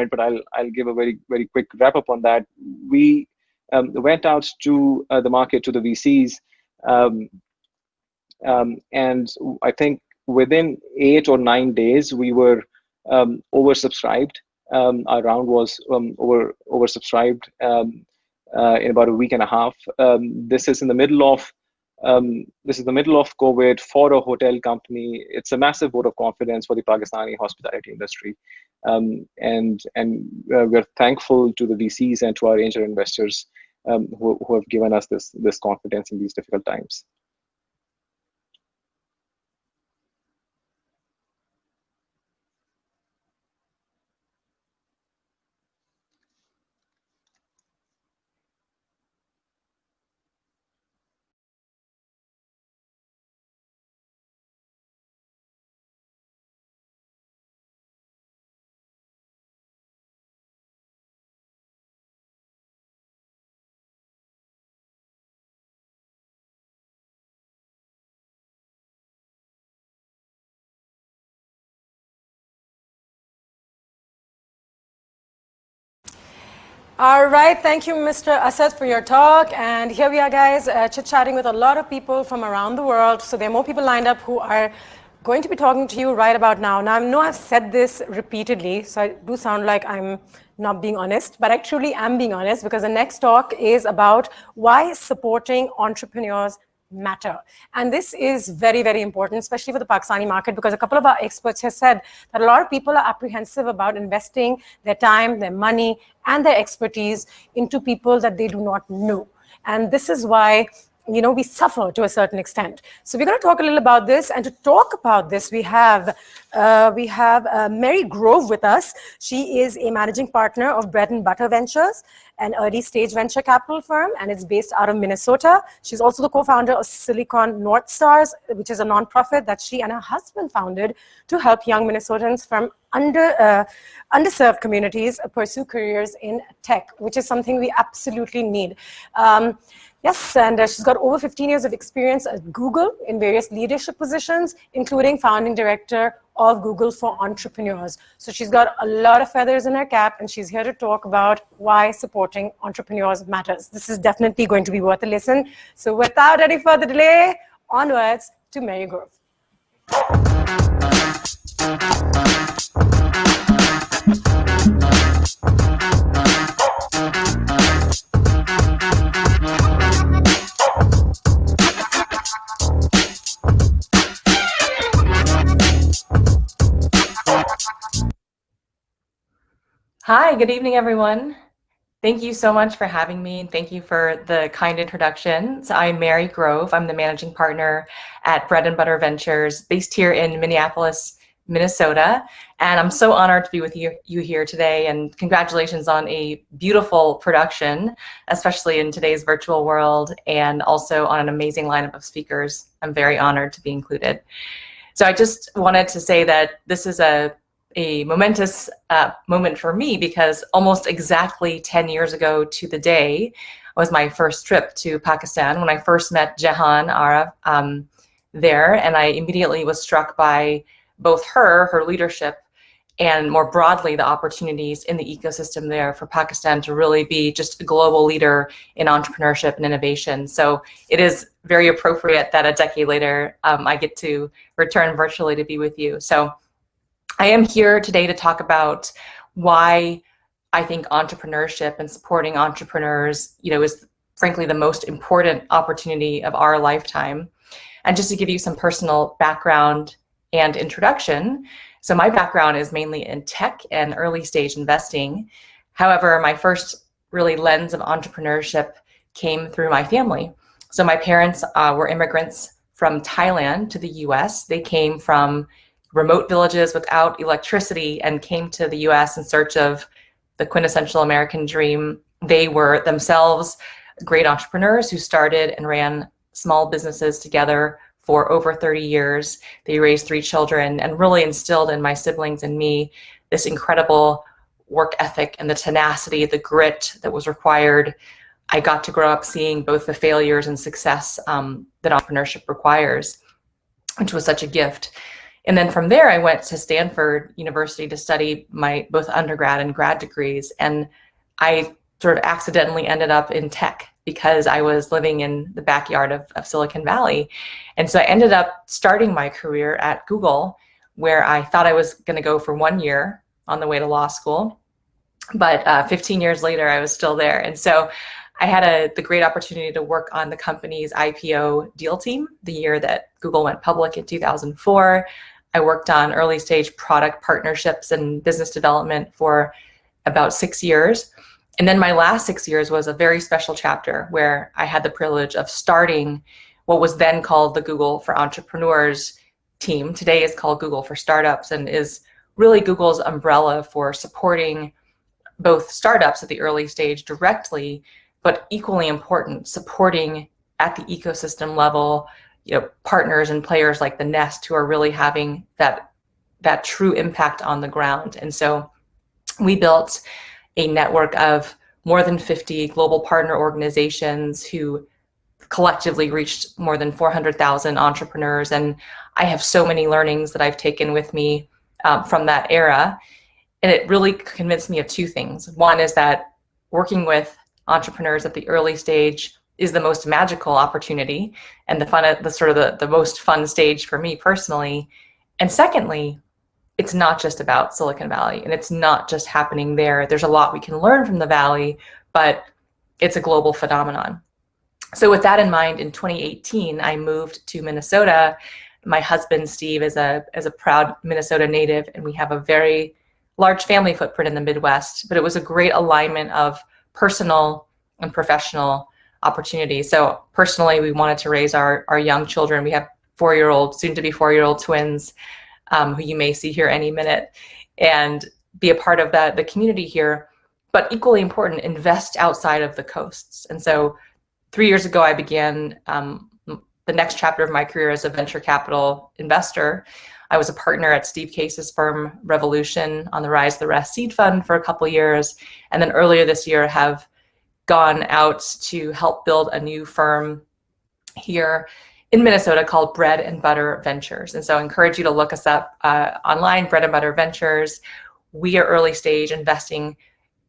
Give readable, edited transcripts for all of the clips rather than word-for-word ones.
but I'll give a very quick wrap up on that. We went out to the market, to the VCs, and I think within 8 or 9 days we were oversubscribed. Our round was oversubscribed in about a week and a half. This is in the middle of COVID for a hotel company. It's a massive vote of confidence for the Pakistani hospitality industry, and we're thankful to the VCs and to our angel investors who have given us this confidence in these difficult times. All right, thank you, Mr. Asad, for your talk. And here we are, guys, chit-chatting with a lot of people from around the world. So there are more people lined up who are going to be talking to you right about now. Now, I know I've said this repeatedly, so I do sound like I'm not being honest, but I truly am being honest, because the next talk is about why supporting entrepreneurs matter. And this is very important, especially for the Pakistani market, because a couple of our experts have said that a lot of people are apprehensive about investing their time, their money, and their expertise into people that they do not know. And this is why, you know, we suffer to a certain extent. So we're going to talk a little about this, and to talk about this, we have Mary Grove with us. She is a managing partner of Bread and Butter Ventures, an early stage venture capital firm, and it's based out of Minnesota. She's also the co-founder of Silicon North Stars, which is a nonprofit that she and her husband founded to help young Minnesotans from underserved communities pursue careers in tech, which is something we absolutely need. Yes, and she's got over 15 years of experience at Google in various leadership positions, including founding director of Google for Entrepreneurs. So she's got a lot of feathers in her cap, and she's here to talk about why supporting entrepreneurs matters. This is definitely going to be worth a listen. So without any further delay, onwards to Mary Grove. Hi, good evening, everyone. Thank you so much for having me, and thank you for the kind introduction. So I'm Mary Grove. I'm the managing partner at Bread and Butter Ventures, based here in Minneapolis, Minnesota. And I'm so honored to be with you here today, and congratulations on a beautiful production, especially in today's virtual world, and also on an amazing lineup of speakers. I'm very honored to be included. So I just wanted to say that this is a momentous moment for me, because almost exactly 10 years ago to the day was my first trip to Pakistan, when I first met Jahan Araf there, and I immediately was struck by both her leadership, and more broadly the opportunities in the ecosystem there for Pakistan to really be just a global leader in entrepreneurship and innovation. So it is very appropriate that a decade later I get to return virtually to be with you. So I am here today to talk about why I think entrepreneurship and supporting entrepreneurs, is frankly the most important opportunity of our lifetime. And just to give you some personal background and introduction, so my background is mainly in tech and early stage investing. However, my first really lens of entrepreneurship came through my family. So my parents were immigrants from Thailand to the US. They came from remote villages without electricity and came to the US in search of the quintessential American dream. They were themselves great entrepreneurs who started and ran small businesses together for over 30 years. They raised 3 children and really instilled in my siblings and me this incredible work ethic and the tenacity, the grit that was required. I got to grow up seeing both the failures and success that entrepreneurship requires, which was such a gift. And then from there, I went to Stanford University to study my both undergrad and grad degrees. And I sort of accidentally ended up in tech because I was living in the backyard of Silicon Valley. And so I ended up starting my career at Google, where I thought I was going to go for 1 year on the way to law school. But 15 years later, I was still there. And so I had the great opportunity to work on the company's IPO deal team the year that Google went public in 2004. I worked on early stage product partnerships and business development for about 6 years. And then my last 6 years was a very special chapter where I had the privilege of starting what was then called the Google for Entrepreneurs team. Today is called Google for Startups, and is really Google's umbrella for supporting both startups at the early stage directly, but equally important, supporting at the ecosystem level, partners and players like the Nest who are really having that true impact on the ground. And so we built a network of more than 50 global partner organizations who collectively reached more than 400,000 entrepreneurs. And I have so many learnings that I've taken with me from that era. And it really convinced me of two things. One is that working with entrepreneurs at the early stage is the most magical opportunity and the most fun stage for me personally. And secondly, it's not just about Silicon Valley, and it's not just happening there. There's a lot we can learn from the Valley, but it's a global phenomenon. So with that in mind, in 2018, I moved to Minnesota. My husband, Steve, is a proud Minnesota native, and we have a very large family footprint in the Midwest, but it was a great alignment of personal and professional opportunities. So personally, we wanted to raise our young children. We have soon to be 4-year-old twins, who you may see here any minute, and be a part of the community here. But equally important, invest outside of the coasts. And so 3 years ago, I began the next chapter of my career as a venture capital investor. I was a partner at Steve Case's firm Revolution on the Rise the Rest seed fund for a couple of years. And then earlier this year have gone out to help build a new firm here in Minnesota called Bread and Butter Ventures. And so I encourage you to look us up online, Bread and Butter Ventures. We are early stage investing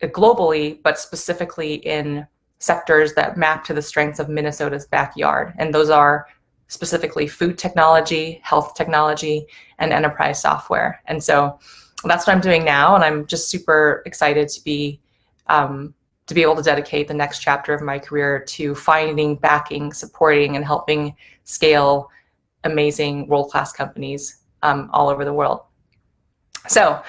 globally, but specifically in sectors that map to the strengths of Minnesota's backyard. And those are specifically food technology, health technology, and enterprise software. And so that's what I'm doing now. And I'm just super excited to be able to dedicate the next chapter of my career to finding, backing, supporting, and helping scale amazing world-class companies all over the world. So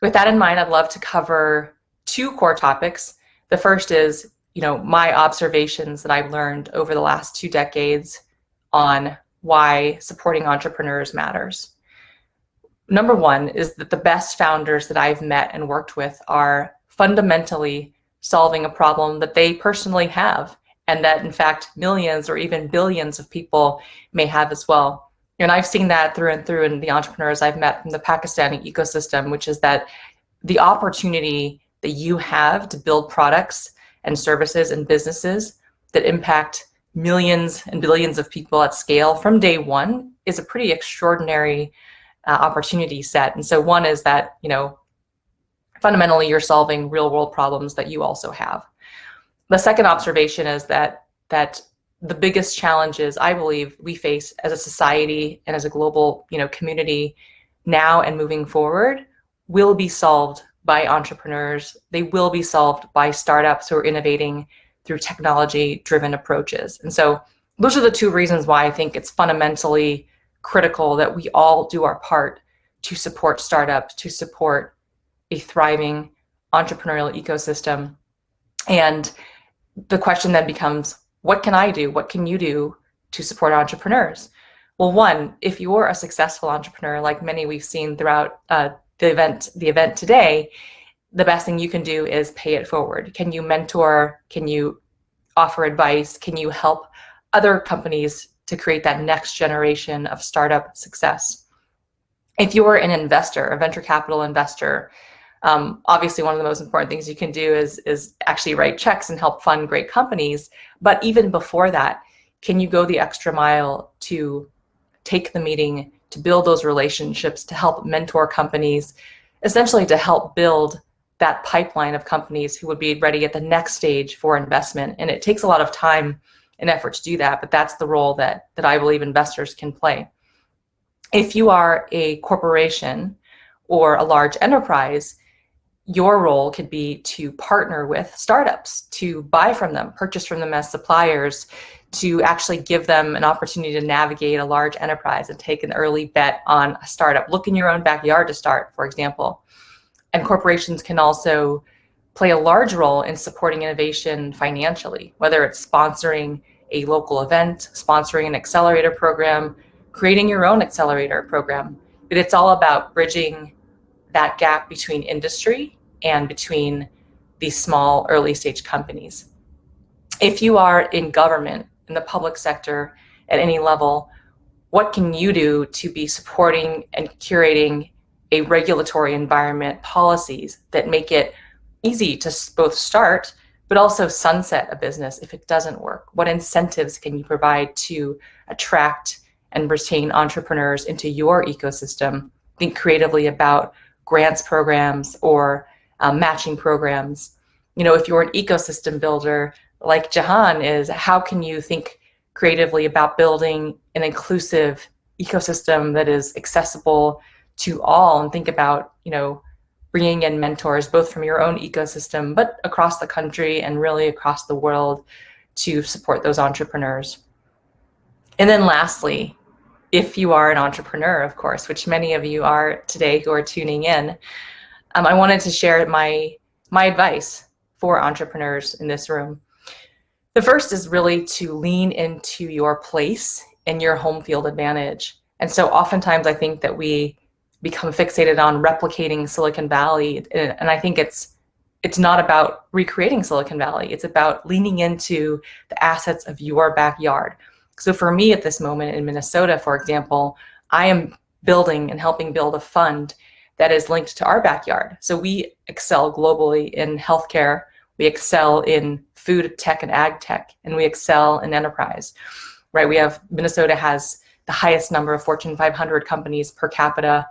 with that in mind, I'd love to cover two core topics. The first is, my observations that I've learned over the last 2 decades on why supporting entrepreneurs matters. Number one is that the best founders that I've met and worked with are fundamentally solving a problem that they personally have, and that in fact millions or even billions of people may have as well. And I've seen that through and through in the entrepreneurs I've met from the Pakistani ecosystem, which is that the opportunity that you have to build products and services and businesses that impact millions and billions of people at scale from day one is a pretty extraordinary opportunity set. And so one is that, fundamentally you're solving real world problems that you also have. The second observation is that the biggest challenges I believe we face as a society and as a global, community now and moving forward will be solved by entrepreneurs. They will be solved by startups who are innovating through technology-driven approaches. And so those are the two reasons why I think it's fundamentally critical that we all do our part to support startups, to support a thriving entrepreneurial ecosystem. And the question then becomes, what can I do? What can you do to support entrepreneurs? Well, one, if you're a successful entrepreneur, like many we've seen throughout the event today, the best thing you can do is pay it forward. Can you mentor? Can you offer advice? Can you help other companies to create that next generation of startup success? If you're an investor, a venture capital investor, obviously one of the most important things you can do is actually write checks and help fund great companies. But even before that, can you go the extra mile to take the meeting, to build those relationships, to help mentor companies, essentially to help build that pipeline of companies who would be ready at the next stage for investment. And it takes a lot of time and effort to do that, but that's the role that I believe investors can play. If you are a corporation or a large enterprise, your role could be to partner with startups, to buy from them, purchase from them as suppliers, to actually give them an opportunity to navigate a large enterprise and take an early bet on a startup. Look in your own backyard to start, for example. And corporations can also play a large role in supporting innovation financially, whether it's sponsoring a local event, sponsoring an accelerator program, creating your own accelerator program. But it's all about bridging that gap between industry and between these small early stage companies. If you are in government, in the public sector, at any level, what can you do to be supporting and curating a regulatory environment, policies that make it easy to both start but also sunset a business if it doesn't work? What incentives can you provide to attract and retain entrepreneurs into your ecosystem? Think creatively about grants programs or matching programs. If you're an ecosystem builder like Jahan is, how can you think creatively about building an inclusive ecosystem that is accessible to all, and think about, bringing in mentors both from your own ecosystem, but across the country and really across the world to support those entrepreneurs. And then lastly, if you are an entrepreneur, of course, which many of you are today who are tuning in, I wanted to share my advice for entrepreneurs in this room. The first is really to lean into your place and your home field advantage. And so oftentimes I think that we become fixated on replicating Silicon Valley, and I think it's not about recreating Silicon Valley. It's about leaning into the assets of your backyard. So for me at this moment in Minnesota, for example, I am building and helping build a fund that is linked to our backyard. So we excel globally in healthcare, we excel in food tech and ag tech, and we excel in enterprise, right? Minnesota has the highest number of Fortune 500 companies per capita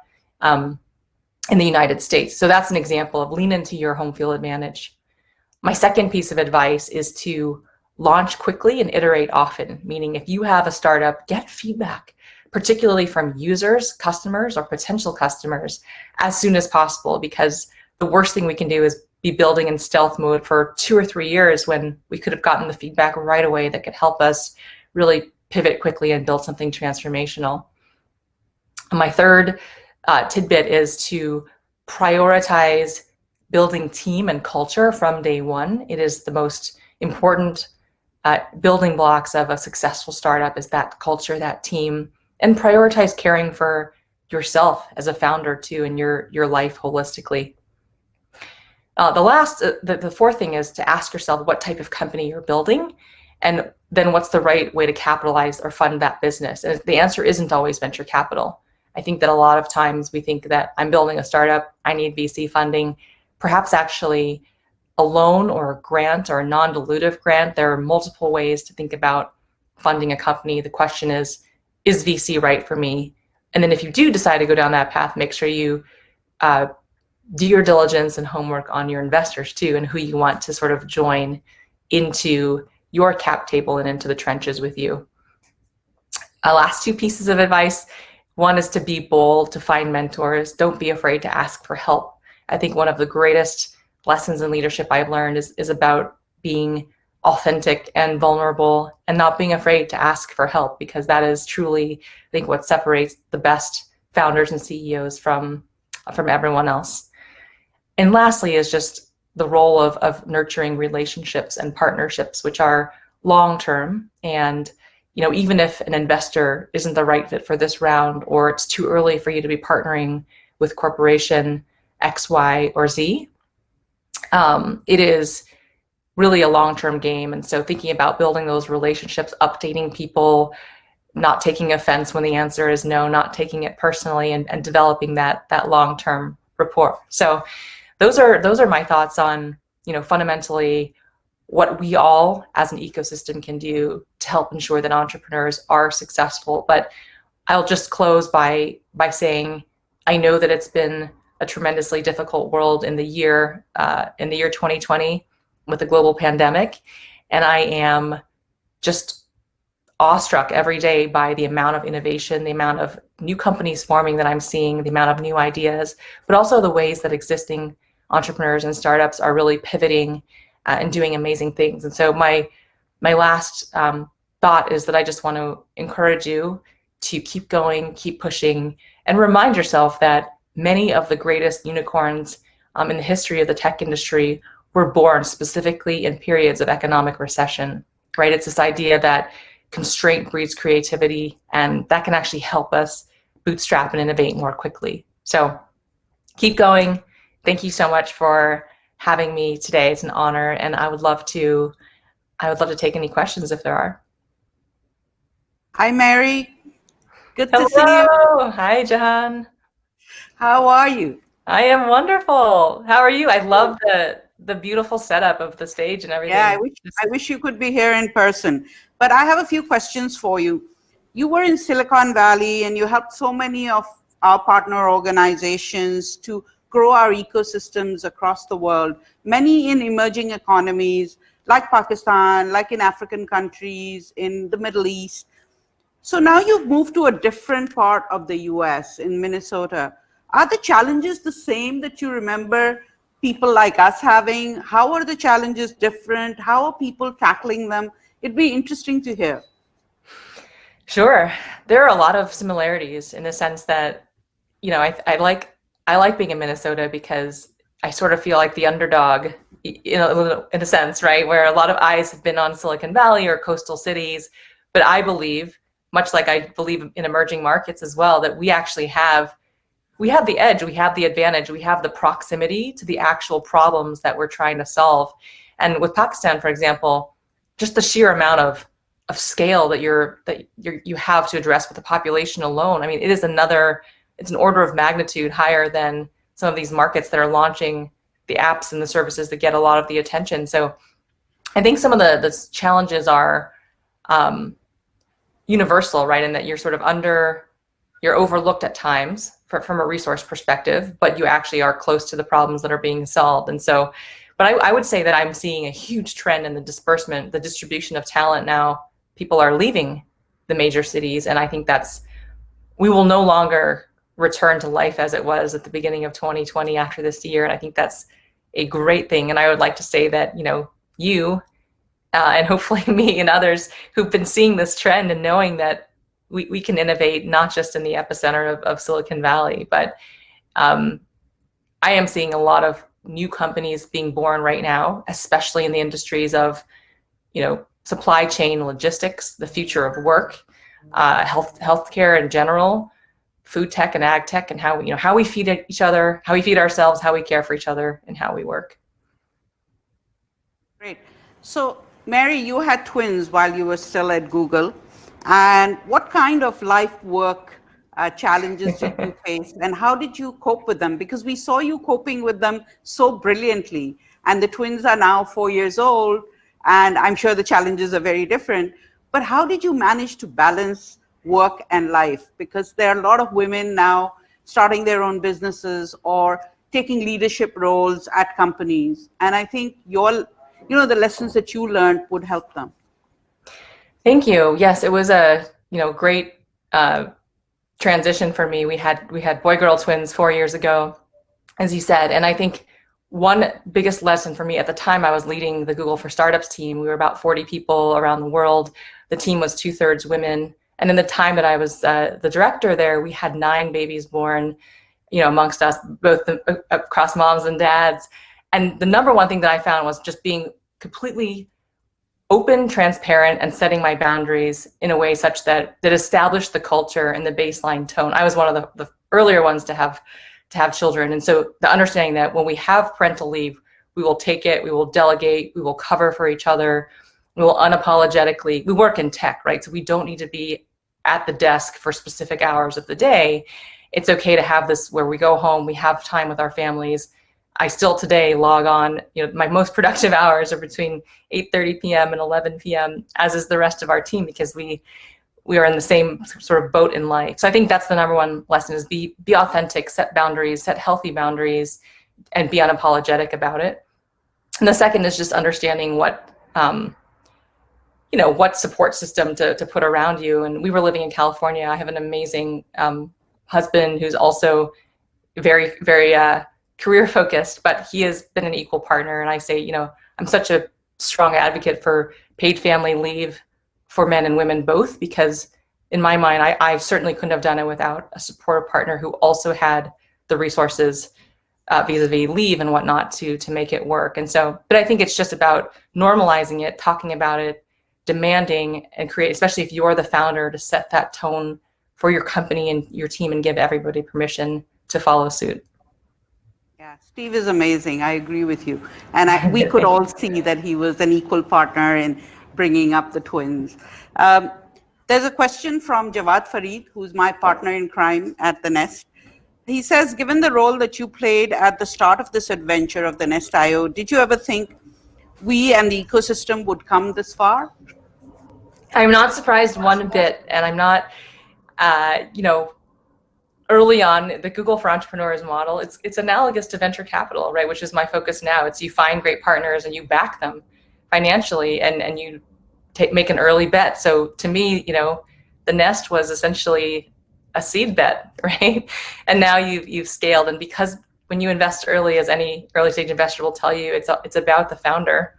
in the United States. So that's an example of lean into your home field advantage. My second piece of advice is to launch quickly and iterate often, meaning if you have a startup, get feedback, particularly from users, customers, or potential customers as soon as possible, because the worst thing we can do is be building in stealth mode for 2 or 3 years when we could have gotten the feedback right away that could help us really pivot quickly and build something transformational. And my third tidbit is to prioritize building team and culture from day one. It is the most important building blocks of a successful startup, is that culture, that team, and prioritize caring for yourself as a founder too, and your life holistically. The fourth thing is to ask yourself what type of company you're building, and then what's the right way to capitalize or fund that business. And the answer isn't always venture capital. I think that a lot of times we think that I'm building a startup, I need VC funding. Perhaps actually a loan or a grant or a non-dilutive grant. There are multiple ways to think about funding a company. The question is VC right for me? And then if you do decide to go down that path, make sure you do your diligence and homework on your investors too, and who you want to sort of join into your cap table and into the trenches with you. Last two pieces of advice. One is to be bold, to find mentors. Don't be afraid to ask for help. I think one of the greatest lessons in leadership I've learned is about being authentic and vulnerable and not being afraid to ask for help, because that is truly, I think, what separates the best founders and CEOs from everyone else. And lastly is just the role of nurturing relationships and partnerships, which are long-term. And even if an investor isn't the right fit for this round, or it's too early for you to be partnering with corporation X, Y, or Z, it is really a long-term game. And so thinking about building those relationships, updating people, not taking offense when the answer is no, not taking it personally, and developing that long-term rapport. So those are my thoughts on, fundamentally what we all as an ecosystem can do to help ensure that entrepreneurs are successful. But I'll just close by saying I know that it's been a tremendously difficult world in the year 2020 with the global pandemic, and I am just awestruck every day by the amount of innovation, the amount of new companies forming that I'm seeing, the amount of new ideas, but also the ways that existing entrepreneurs and startups are really pivoting and doing amazing things. And so my last thought is that I just want to encourage you to keep going, keep pushing, and remind yourself that many of the greatest unicorns in the history of the tech industry were born specifically in periods of economic recession, right? It's this idea that constraint breeds creativity, and that can actually help us bootstrap and innovate more quickly. So keep going. Thank you so much for having me today. It's an honor, and I would love to take any questions if there are. Hi, Mary. Good Hello. to see you. Hi, Jahan. How are you? I am wonderful. How are you? I love the beautiful setup of the stage and everything. Yeah, I wish you could be here in person. But I have a few questions for you. You were in Silicon Valley and you helped so many of our partner organizations to grow our ecosystems across the world, many in emerging economies like Pakistan, like in African countries, in the Middle East. So now you've moved to a different part of the US, in Minnesota. Are the challenges the same that you remember people like us having? How are the challenges different? How are people tackling them? It'd be interesting to hear. Sure. There are a lot of similarities in the sense that, I like being in Minnesota because I sort of feel like the underdog, in a sense, right? Where a lot of eyes have been on Silicon Valley or coastal cities. But I believe, much like I believe in emerging markets as well, that we actually have the edge, we have the advantage, we have the proximity to the actual problems that we're trying to solve. And with Pakistan, for example, just the sheer amount of scale that you have to address with the population alone. I mean, it's an order of magnitude higher than some of these markets that are launching the apps and the services that get a lot of the attention. So I think some of the challenges are universal, right? In that you're overlooked at times from a resource perspective, but you actually are close to the problems that are being solved. And so, but I would say that I'm seeing a huge trend in the distribution of talent now. People are leaving the major cities, and I think we will no longer return to life as it was at the beginning of 2020 after this year. And I think that's a great thing. And I would like to say that, you and hopefully me and others who've been seeing this trend and knowing that we can innovate not just in the epicenter of Silicon Valley, but I am seeing a lot of new companies being born right now, especially in the industries of, supply chain logistics, the future of work, healthcare in general, food tech and ag tech, and how we feed each other, how we feed ourselves, how we care for each other, and how we work. Great. So, Mary, you had twins while you were still at Google. And what kind of life work challenges did you face, and how did you cope with them? Because we saw you coping with them so brilliantly, and the twins are now 4 years old, and I'm sure the challenges are very different. But how did you manage to balance work and life? Because there are a lot of women now starting their own businesses or taking leadership roles at companies, and I think the lessons that you learned would help them. Thank you. Yes, it was a great transition for me. We had boy-girl twins 4 years ago, as you said, and I think one biggest lesson for me at the time I was leading the Google for Startups team. We were about 40 people around the world. The team was 2/3 women, and in the time that I was the director there, we had 9 babies born, amongst us, both across moms and dads. And the number one thing that I found was just being completely open, transparent, and setting my boundaries in a way such that established the culture and the baseline tone. I was one of the earlier ones to have children. And so the understanding that when we have parental leave, we will take it, we will delegate, we will cover for each other, we will unapologetically, we work in tech, right? So we don't need to be at the desk for specific hours of the day. It's okay to have this where we go home, we have time with our families. I still today log on, my most productive hours are between 8:30 p.m. and 11 p.m., as is the rest of our team, because we we are in the same sort of boat in life. So I think that's the number one lesson, is be authentic, set boundaries, set healthy boundaries, and be unapologetic about it. And the second is just understanding what, what support system to put around you. And we were living in California. I have an amazing husband who's also very, very career focused, but he has been an equal partner. And I say, I'm such a strong advocate for paid family leave for men and women both, because in my mind, I certainly couldn't have done it without a supportive partner who also had the resources vis-a-vis leave and whatnot to make it work. And so, but I think it's just about normalizing it, talking about it, demanding, and create, especially if you're the founder, to set that tone for your company and your team and give everybody permission to follow suit. Yeah, Steve is amazing. I agree with you. And we could all see that he was an equal partner in bringing up the twins. There's a question from Jawad Farid, who's my partner in crime at the Nest. He says, given the role that you played at the start of this adventure of the Nest.io, did you ever think we and the ecosystem would come this far? I'm not surprised one bit, and I'm not, early on, the Google for Entrepreneurs model, it's analogous to venture capital, right? Which is my focus now. It's you find great partners and you back them financially, and you make an early bet. So to me, the Nest was essentially a seed bet, right? And now you've scaled, and because when you invest early, as any early stage investor will tell you, it's about the founder.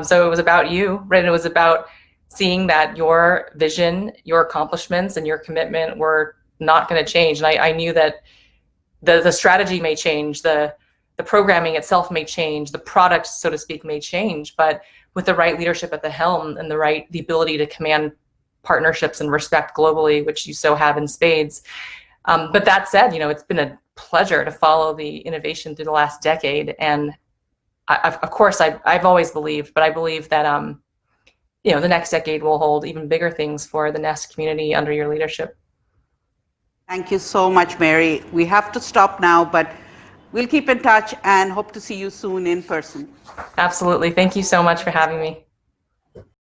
So it was about you, right? And it was about seeing that your vision, your accomplishments, and your commitment were not going to change. And I knew that the strategy may change, the programming itself may change, the product, so to speak, may change, but with the right leadership at the helm and the ability to command partnerships and respect globally, which you so have in spades. But that said, it's been a pleasure to follow the innovation through the last decade. And of course, I've always believed, but I believe that, the next decade will hold even bigger things for the Nest community under your leadership. Thank you so much, Mary. We have to stop now, but we'll keep in touch and hope to see you soon in person. Absolutely. Thank you so much for having me.